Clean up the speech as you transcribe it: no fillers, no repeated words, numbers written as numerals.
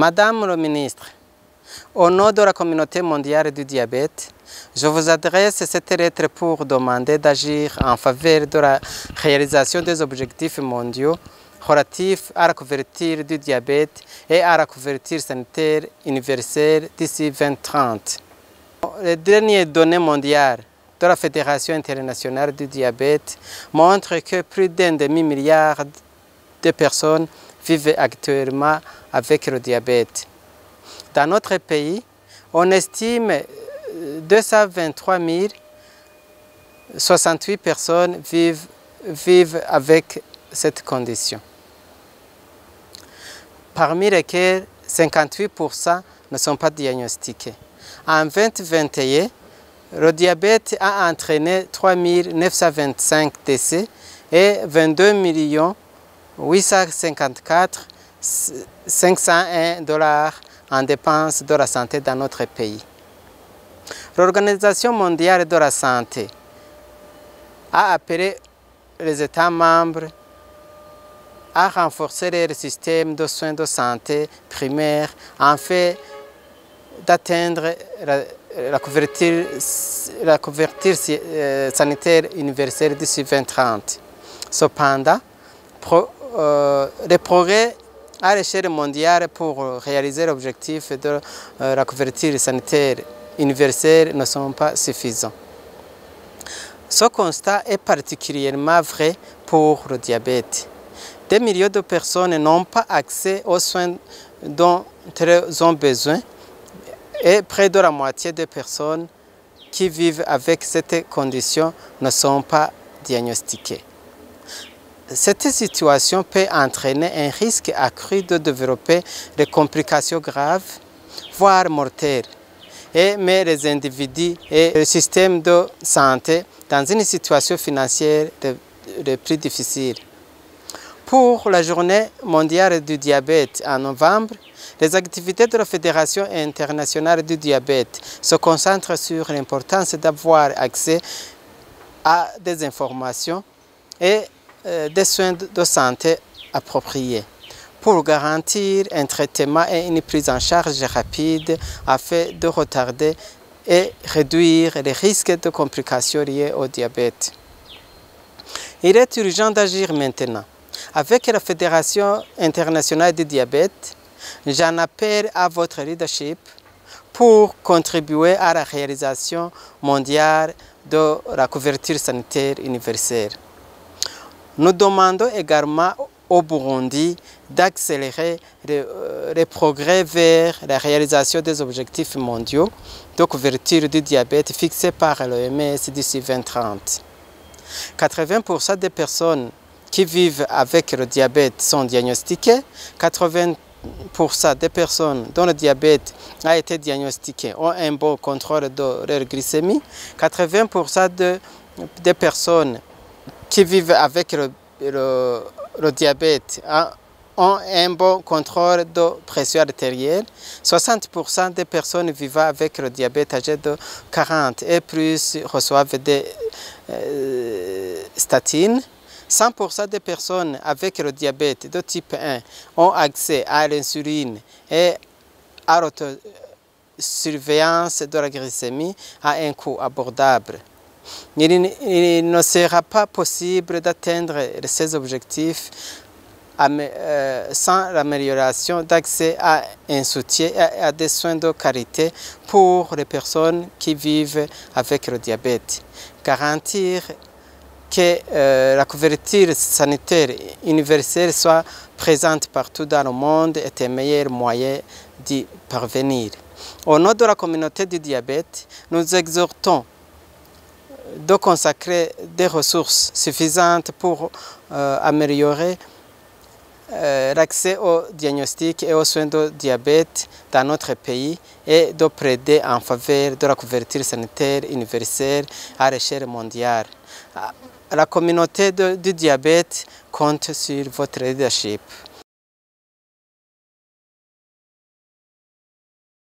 Madame le ministre, au nom de la communauté mondiale du diabète, je vous adresse cette lettre pour demander d'agir en faveur de la réalisation des objectifs mondiaux relatifs à la couverture du diabète et à la couverture sanitaire universelle d'ici 2030. Les dernières données mondiales de la Fédération internationale du diabète montrent que plus d'un demi-milliard de personnes vivent actuellement avec le diabète. Dans notre pays, on estime 223 068 personnes vivent avec cette condition, parmi lesquelles 58% ne sont pas diagnostiqués. En 2021, le diabète a entraîné 3 925 décès et 22 854 501 $ en dépenses de la santé dans notre pays. L'Organisation mondiale de la santé a appelé les États membres à renforcer leur système de soins de santé primaire afin d'atteindre la couverture sanitaire universelle d'ici 2030. Cependant, les progrès à l'échelle mondiale pour réaliser l'objectif de la couverture sanitaire universelle ne sont pas suffisants. Ce constat est particulièrement vrai pour le diabète. Des millions de personnes n'ont pas accès aux soins dont elles ont besoin et près de la moitié des personnes qui vivent avec cette condition ne sont pas diagnostiquées. Cette situation peut entraîner un risque accru de développer des complications graves, voire mortelles, et met les individus et le système de santé dans une situation financière de plus difficile. Pour la Journée mondiale du diabète en novembre, les activités de la Fédération internationale du diabète se concentrent sur l'importance d'avoir accès à des informations et des soins de santé appropriés pour garantir un traitement et une prise en charge rapide afin de retarder et réduire les risques de complications liées au diabète. Il est urgent d'agir maintenant. Avec la Fédération internationale du diabète, j'en appelle à votre leadership pour contribuer à la réalisation mondiale de la couverture sanitaire universelle. Nous demandons également au Burundi d'accélérer les progrès vers la réalisation des objectifs mondiaux de couverture du diabète fixés par l'OMS d'ici 2030. 80% des personnes qui vivent avec le diabète sont diagnostiquées, 80% des personnes dont le diabète a été diagnostiqué ont un bon contrôle de leur glycémie, 80% des personnes qui vivent avec le diabète ont un bon contrôle de pression artérielle. 60% des personnes vivant avec le diabète âgé de 40 et plus reçoivent des statines. 100% des personnes avec le diabète de type 1 ont accès à l'insuline et à l'autosurveillance de la glycémie à un coût abordable. Il ne sera pas possible d'atteindre ces objectifs sans l'amélioration d'accès à un soutien et à des soins de qualité pour les personnes qui vivent avec le diabète. Garantir que la couverture sanitaire universelle soit présente partout dans le monde est un meilleur moyen d'y parvenir. Au nom de la communauté du diabète, nous exhortons de consacrer des ressources suffisantes pour améliorer l'accès au diagnostic et aux soins de diabète dans notre pays et de plaider en faveur de la couverture sanitaire universelle à l'échelle mondiale. La communauté du diabète compte sur votre leadership.